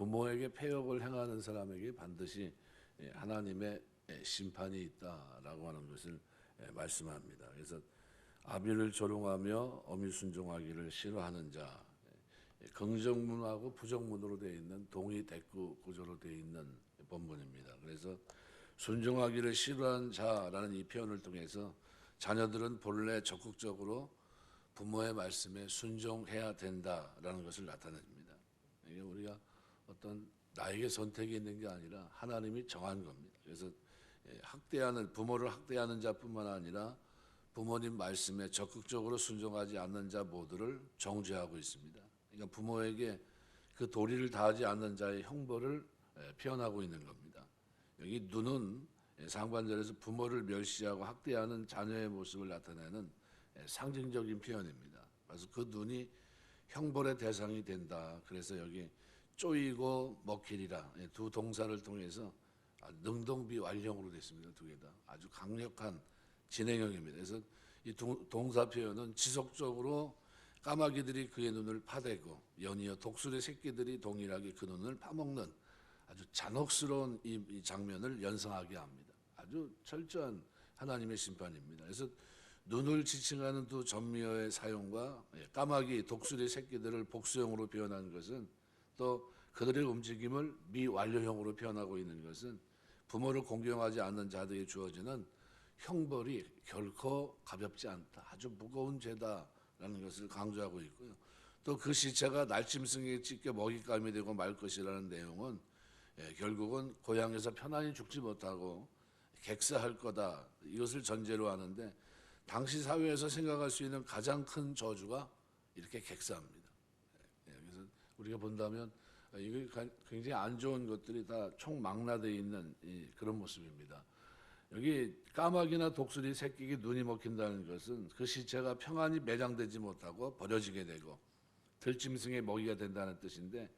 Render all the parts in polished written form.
부모에게 패역을 행하는 사람에게 반드시 하나님의 심판이 있다라고 하는 것을 말씀합니다. 그래서 아비를 조롱하며 어미 순종하기를 싫어하는 자, 긍정문하고 부정문으로 되어 있는 동의 대꾸 구조로 되어 있는 본문입니다. 그래서 순종하기를 싫어하는 자라는 이 표현을 통해서 자녀들은 본래 적극적으로 부모의 말씀에 순종해야 된다라는 것을 나타냅니다. 이게 우리가 어떤 나에게 선택이 있는 게 아니라 하나님이 정한 겁니다. 그래서 부모를 학대하는 자뿐만 아니라 부모님 말씀에 적극적으로 순종하지 않는 자 모두를 정죄하고 있습니다. 그러니까 부모에게 그 도리를 다하지 않는 자의 형벌을 표현하고 있는 겁니다. 여기 눈은 상반절에서 부모를 멸시하고 학대하는 자녀의 모습을 나타내는 상징적인 표현입니다. 그래서 그 눈이 형벌의 대상이 된다. 그래서 여기 쪼이고 먹히리라 두 동사를 통해서 능동비완령으로 됐습니다. 두 개 다 아주 강력한 진행형입니다. 그래서 이 동사 표현은 지속적으로 까마귀들이 그의 눈을 파대고 연이어 독수리 새끼들이 동일하게 그 눈을 파먹는 아주 잔혹스러운 이 장면을 연상하게 합니다. 아주 철저한 하나님의 심판입니다. 그래서 눈을 지칭하는 두 전미어의 사용과 까마귀, 독수리 새끼들을 복수형으로 표현하는 것은 또 그들의 움직임을 미완료형으로 표현하고 있는 것은 부모를 공경하지 않는 자들에게 주어지는 형벌이 결코 가볍지 않다. 아주 무거운 죄다라는 것을 강조하고 있고요. 또 그 시체가 날짐승에 찢겨 먹잇감이 되고 말 것이라는 내용은 결국은 고향에서 편안히 죽지 못하고 객사할 거다. 이것을 전제로 하는데 당시 사회에서 생각할 수 있는 가장 큰 저주가 이렇게 객사입니다. 그래서 우리가 본다면 이게 굉장히 안 좋은 것들이 다 총망라되어 있는 그런 모습입니다. 여기 까마귀나 독수리 새끼기 눈이 먹힌다는 것은 그 시체가 평안히 매장되지 못하고 버려지게 되고 들짐승의 먹이가 된다는 뜻인데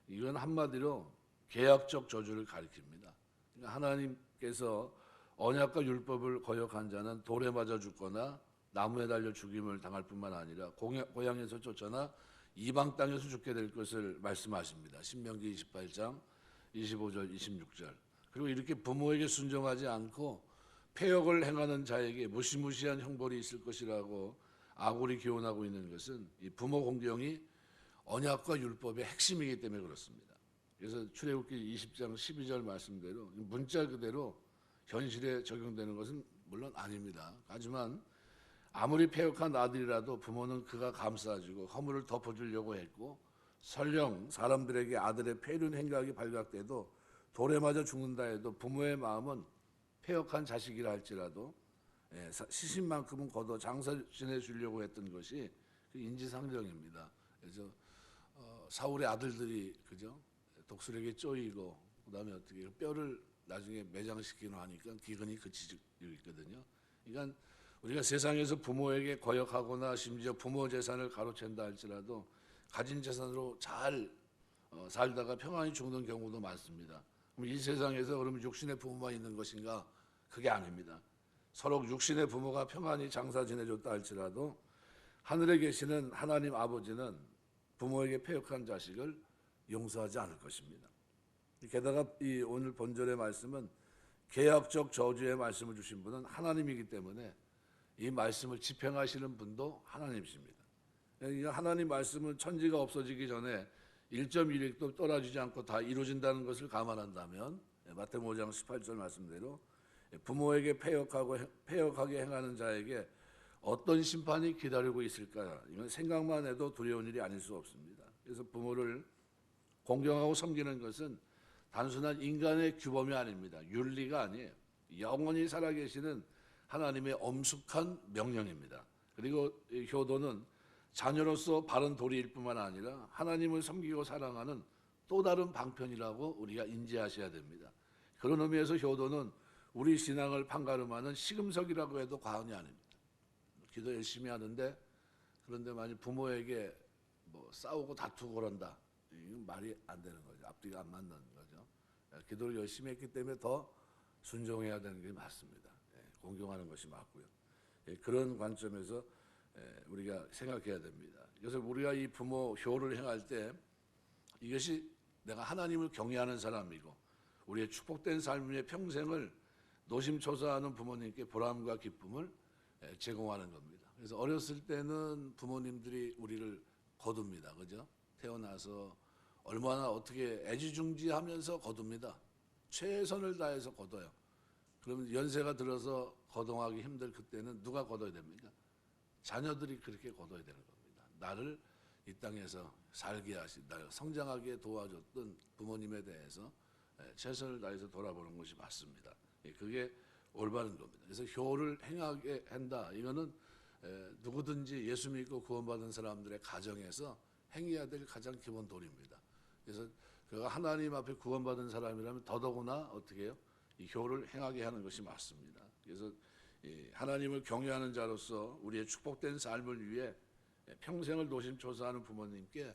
이건 한마디로 계약적 저주를 가리킵니다. 그러니까 하나님께서 언약과 율법을 거역한 자는 돌에 맞아 죽거나 나무에 달려 죽임을 당할 뿐만 아니라 고향에서 쫓아나 이방 땅에서 죽게 될 것을 말씀하십니다. 신명기 28장 25절 26절. 그리고 이렇게 부모에게 순종하지 않고 패역을 행하는 자에게 무시무시한 형벌이 있을 것이라고 아굴이 교훈하고 있는 것은 이 부모 공경이 언약과 율법의 핵심이기 때문에 그렇습니다. 그래서 출애굽기 20장 12절 말씀대로 문자 그대로 현실에 적용되는 것은 물론 아닙니다. 하지만 아무리 패역한 아들이라도 부모는 그가 감싸주고 허물을 덮어주려고 했고 설령 사람들에게 아들의 폐륜 행각이 발각돼도 돌에 맞아 죽는다 해도 부모의 마음은 패역한 자식이라 할지라도 시신만큼은 걷어 장사 지내주려고 했던 것이 그 인지상정입니다. 그래서 사울의 아들들이 그죠 독수리에게 쪼이고 그다음에 어떻게 뼈를 나중에 매장시키는 하니까 기근이 그치고 있거든요. 그러니까 우리가 세상에서 부모에게 거역하거나 심지어 부모 재산을 가로챈다 할지라도 가진 재산으로 잘 살다가 평안히 죽는 경우도 많습니다. 그럼 이 세상에서 그러면 육신의 부모만 있는 것인가? 그게 아닙니다. 서로 육신의 부모가 평안히 장사 지내줬다 할지라도 하늘에 계시는 하나님 아버지는 부모에게 패역한 자식을 용서하지 않을 것입니다. 게다가 이 오늘 본절의 말씀은 계약적 저주의 말씀을 주신 분은 하나님이기 때문에 이 말씀을 집행하시는 분도 하나님이십니다. 하나님 말씀은 천지가 없어지기 전에 1.1획도 떨어지지 않고 다 이루어진다는 것을 감안한다면 마태복음 5장 18절 말씀대로 부모에게 패역하게 행하는 자에게 어떤 심판이 기다리고 있을까? 이건 생각만 해도 두려운 일이 아닐 수 없습니다. 그래서 부모를 공경하고 섬기는 것은 단순한 인간의 규범이 아닙니다. 윤리가 아니에요. 영원히 살아계시는 하나님의 엄숙한 명령입니다. 그리고 효도는 자녀로서 바른 도리일 뿐만 아니라 하나님을 섬기고 사랑하는 또 다른 방편이라고 우리가 인지하셔야 됩니다. 그런 의미에서 효도는 우리 신앙을 판가름하는 시금석이라고 해도 과언이 아닙니다. 기도 열심히 하는데 그런데 만약 부모에게 뭐 싸우고 다투고 그런다. 이건 말이 안 되는 거죠. 앞뒤가 안 맞는 거죠. 기도를 열심히 했기 때문에 더 순종해야 되는 게 맞습니다. 공경하는 것이 맞고요. 그런 관점에서 우리가 생각해야 됩니다. 그래서 우리가 이 부모 효를 행할 때 이것이 내가 하나님을 경외하는 사람이고 우리의 축복된 삶의 평생을 노심초사하는 부모님께 보람과 기쁨을 제공하는 겁니다. 그래서 어렸을 때는 부모님들이 우리를 거둡니다. 그죠? 태어나서 얼마나 어떻게 애지중지하면서 거둡니다. 최선을 다해서 거둬요. 그러면 연세가 들어서 거동하기 힘들 그때는 누가 거둬야 됩니까? 자녀들이 그렇게 거둬야 되는 겁니다. 나를 이 땅에서 살게 하신, 나를 성장하게 도와줬던 부모님에 대해서 최선을 다해서 돌아보는 것이 맞습니다. 그게 올바른 겁니다. 그래서 효를 행하게 한다. 이거는 누구든지 예수 믿고 구원받은 사람들의 가정에서 행해야 될 가장 기본 도리입니다. 그래서 그가 하나님 앞에 구원받은 사람이라면 더더구나 어떻게 해요? 이 효를 행하게 하는 것이 맞습니다. 그래서 하나님을 경외하는 자로서 우리의 축복된 삶을 위해 평생을 노심초사하는 부모님께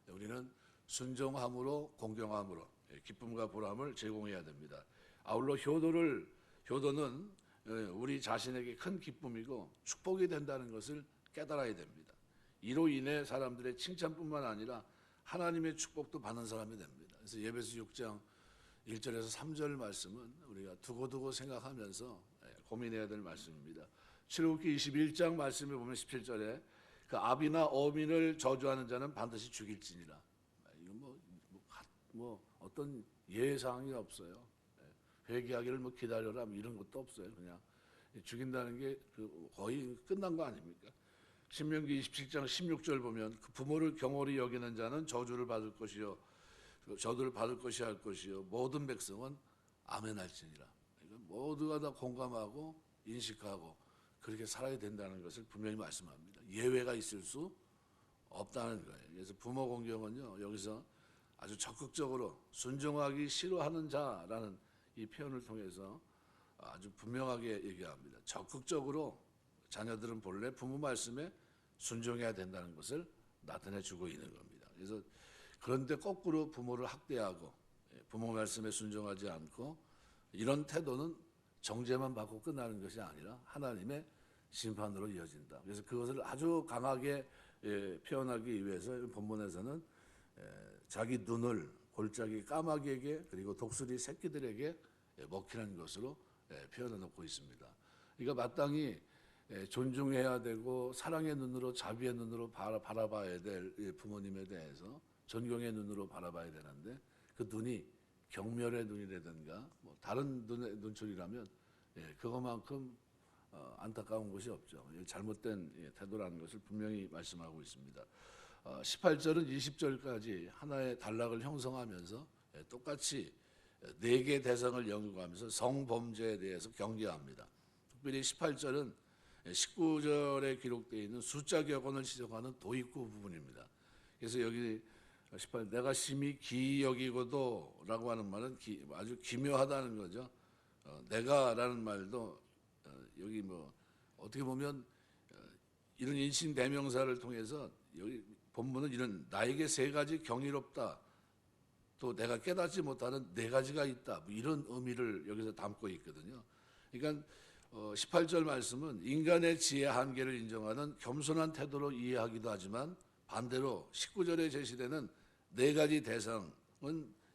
우리는 순종함으로 공경함으로 기쁨과 보람을 제공해야 됩니다. 아울러 효도는 우리 자신에게 큰 기쁨이고 축복이 된다는 것을 깨달아야 됩니다. 이로 인해 사람들의 칭찬뿐만 아니라 하나님의 축복도 받는 사람이 됩니다. 그래서 예배서 6장 1절에서 3절 말씀은 우리가 두고두고 생각하면서 고민해야 될 말씀입니다. 출애굽기 21장 말씀에 보면 17절에 그 아비나 어민을 저주하는 자는 반드시 죽일지니라. 이건 뭐 어떤 예상이 없어요. 회개하기를 기다려라 이런 것도 없어요. 그냥 죽인다는 게 거의 끝난 거 아닙니까? 신명기 27장 16절 보면 그 부모를 경홀히 여기는 자는 저주를 받을 것이요 저주를 받을 것이 할 것이요 모든 백성은 아멘할지니라. 모두가 다 공감하고 인식하고 그렇게 살아야 된다는 것을 분명히 말씀합니다. 예외가 있을 수 없다는 거예요. 그래서 부모 공경은요 여기서 아주 적극적으로 순종하기 싫어하는 자라는 이 표현을 통해서 아주 분명하게 얘기합니다. 적극적으로 자녀들은 본래 부모 말씀에 순종해야 된다는 것을 나타내주고 있는 겁니다. 그래서 그런데 거꾸로 부모를 학대하고 부모 말씀에 순종하지 않고 이런 태도는 정죄만 받고 끝나는 것이 아니라 하나님의 심판으로 이어진다. 그래서 그것을 아주 강하게 표현하기 위해서 본문에서는 자기 눈을 골짜기 까마귀에게 그리고 독수리 새끼들에게 먹히는 것으로 표현해 놓고 있습니다. 그러니까 마땅히 존중해야 되고 사랑의 눈으로 자비의 눈으로 바라봐야 될 부모님에 대해서 존경의 눈으로 바라봐야 되는데 그 눈이 경멸의 눈이라든가 뭐 다른 눈초리라면 그것만큼 안타까운 것이 없죠. 잘못된 태도라는 것을 분명히 말씀하고 있습니다. 18절은 20절까지 하나의 단락을 형성하면서 똑같이 4개 대상을 연구하면서 성범죄에 대해서 경계합니다. 특별히 18절은 19절에 기록되어 있는 숫자 격언을 지적하는 도입구 부분입니다. 그래서 여기 18 내가 심히 기이 여기고도 라고 하는 말은 아주 기묘하다는 거죠. 내가라는 말도 여기 뭐 어떻게 보면 이런 인신 대명사를 통해서 여기 본문은 이런 나에게 3가지 경이롭다 또 내가 깨닫지 못하는 4가지가 있다 뭐 이런 의미를 여기서 담고 있거든요. 그러니까 18절 말씀은 인간의 지혜 한계를 인정하는 겸손한 태도로 이해하기도 하지만 반대로 19절에 제시되는 4가지 대상은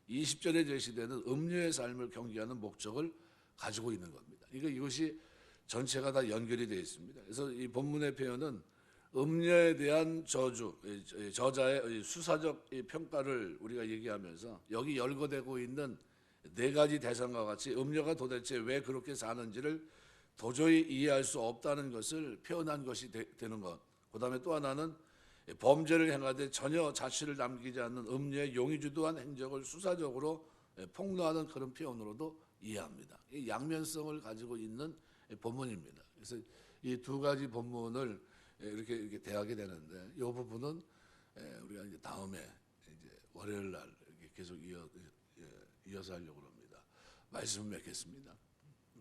20절에 제시되는 음료의 삶을 경계하는 목적을 가지고 있는 겁니다. 그러니까 이것이 전체가 다 연결이 되어 있습니다. 그래서 이 본문의 표현은 음료에 대한 저자의 수사적 평가를 우리가 얘기하면서 여기 열거되고 있는 4가지 대상과 같이 음료가 도대체 왜 그렇게 사는지를 도저히 이해할 수 없다는 것을 표현한 것이 되는 것. 그 다음에 또 하나는 범죄를 행하되 전혀 자취를 남기지 않는 음료의 용의주도한 행적을 수사적으로 폭로하는 그런 표현으로도 이해합니다. 이 양면성을 가지고 있는 본문입니다. 그래서 이 2가지 본문을 이렇게 대하게 되는데 이 부분은 우리가 이제 다음에 이제 월요일 날 이렇게 계속 이어서 하려고 합니다. 말씀을 맺겠습니다.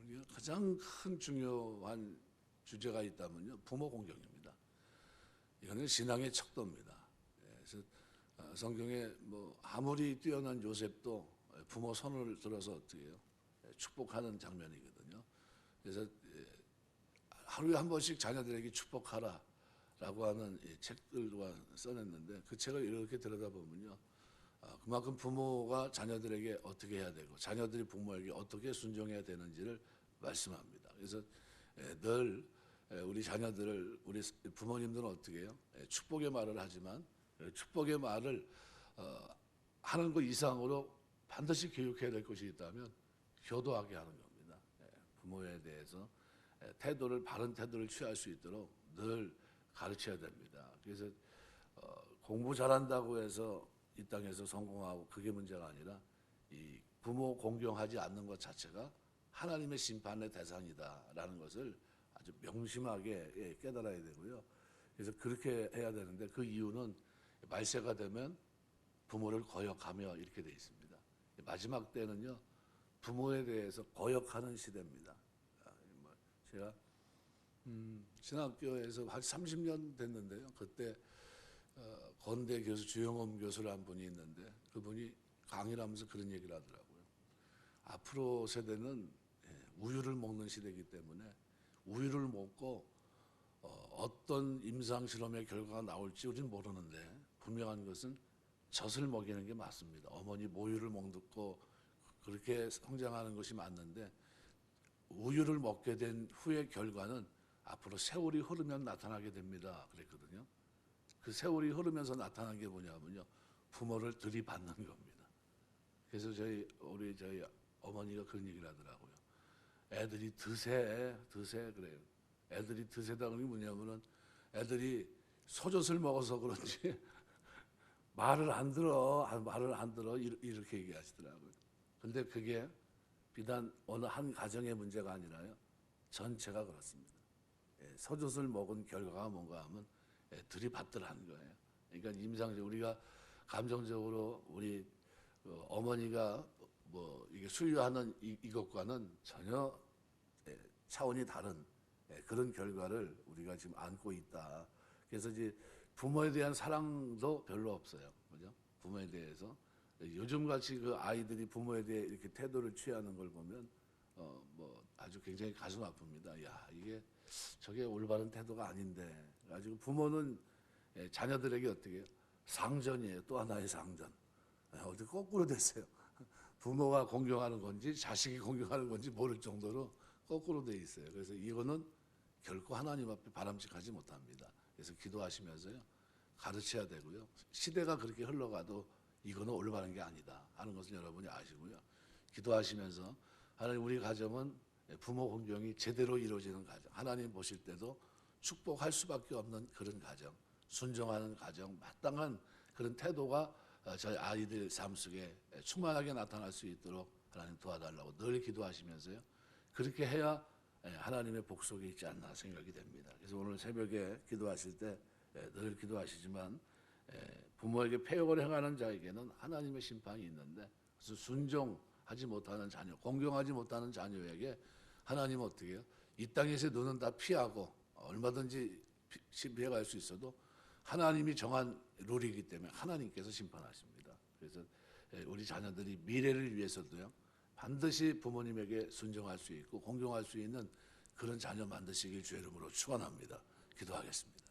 우리가 가장 큰 중요한 주제가 있다면요 부모 공경입니다. 이거는 신앙의 척도입니다. 그래서 성경에 뭐 아무리 뛰어난 요셉도 부모 손을 들어서 어떻게 해요? 축복하는 장면이거든요. 그래서 하루에 한 번씩 자녀들에게 축복하라라고 하는 책들과 써냈는데 그 책을 이렇게 들여다보면요 그만큼 부모가 자녀들에게 어떻게 해야 되고 자녀들이 부모에게 어떻게 순종해야 되는지를 말씀합니다. 그래서 늘 우리 자녀들을 우리 부모님들은 어떻게 해요? 축복의 말을 하지만 축복의 말을 하는 것 이상으로 반드시 교육해야 될 것이 있다면 효도하게 하는 겁니다. 부모에 대해서 바른 태도를 취할 수 있도록 늘 가르쳐야 됩니다. 그래서 공부 잘한다고 해서 이 땅에서 성공하고 그게 문제가 아니라 이 부모 공경하지 않는 것 자체가 하나님의 심판의 대상이다라는 것을 아주 명심하게 깨달아야 되고요. 그래서 그렇게 해야 되는데 그 이유는 말세가 되면 부모를 거역하며 이렇게 돼 있습니다. 마지막 때는요 부모에 대해서 거역하는 시대입니다. 제가 신학교에서 한 30년 됐는데요. 그때 건대 교수 주영엄 교수라는 분이 있는데 그분이 강의를 하면서 그런 얘기를 하더라고요. 앞으로 세대는 우유를 먹는 시대이기 때문에 우유를 먹고 어떤 임상 실험의 결과가 나올지 우리는 모르는데 분명한 것은 젖을 먹이는 게 맞습니다. 어머니 모유를 먹고 그렇게 성장하는 것이 맞는데 우유를 먹게 된 후의 결과는 앞으로 세월이 흐르면 나타나게 됩니다. 그랬거든요. 그 세월이 흐르면서 나타난 게 뭐냐면요. 부모를 들이받는 겁니다. 그래서 저희 어머니가 그런 얘기를 하더라고요. 애들이 드세 그래요. 애들이 드세다 그런 게 뭐냐면은 애들이 소젖을 먹어서 그런지 말을 안 들어 이렇게 얘기하시더라고요. 근데 그게 비단 어느 한 가정의 문제가 아니라요. 전체가 그렇습니다. 소젖을 먹은 결과가 뭔가 하면 들이받더라는 거예요. 그러니까 임상적으로 우리가 감정적으로 우리 어머니가 뭐 이게 수유하는 이것과는 전혀 차원이 다른 그런 결과를 우리가 지금 안고 있다. 그래서 이제 부모에 대한 사랑도 별로 없어요. 그죠? 부모에 대해서 요즘 같이 그 아이들이 부모에 대해 이렇게 태도를 취하는 걸 보면 뭐 아주 굉장히 가슴 아픕니다. 야, 저게 올바른 태도가 아닌데. 가지고 부모는 자녀들에게 어떻게 해요? 상전이에요. 또 하나의 상전. 어떻게 거꾸로 됐어요. 부모가 공경하는 건지 자식이 공경하는 건지 모를 정도로 거꾸로 돼 있어요. 그래서 이거는 결코 하나님 앞에 바람직하지 못합니다. 그래서 기도하시면서요. 가르쳐야 되고요. 시대가 그렇게 흘러가도 이거는 올바른 게 아니다 하는 것을 여러분이 아시고요. 기도하시면서 하나님 우리 가정은 부모 공경이 제대로 이루어지는 가정, 하나님 보실 때도 축복할 수밖에 없는 그런 가정, 순종하는 가정, 마땅한 그런 태도가 저희 아이들 삶 속에 충만하게 나타날 수 있도록 하나님 도와달라고 늘 기도하시면서요. 그렇게 해야 하나님의 복속에 있지 않나 생각이 됩니다. 그래서 오늘 새벽에 기도하실 때 늘 기도하시지만 부모에게 패역을 행하는 자에게는 하나님의 심판이 있는데 그래서 순종하지 못하는 자녀, 공경하지 못하는 자녀에게 하나님은 어떻게 해요? 이 땅에서 너는 다 피하고 얼마든지 피해갈 수 있어도 하나님이 정한 룰이기 때문에 하나님께서 심판하십니다. 그래서 우리 자녀들이 미래를 위해서도요. 반드시 부모님에게 순종할 수 있고 공경할 수 있는 그런 자녀 만드시길 주의 이름으로 축원합니다. 기도하겠습니다.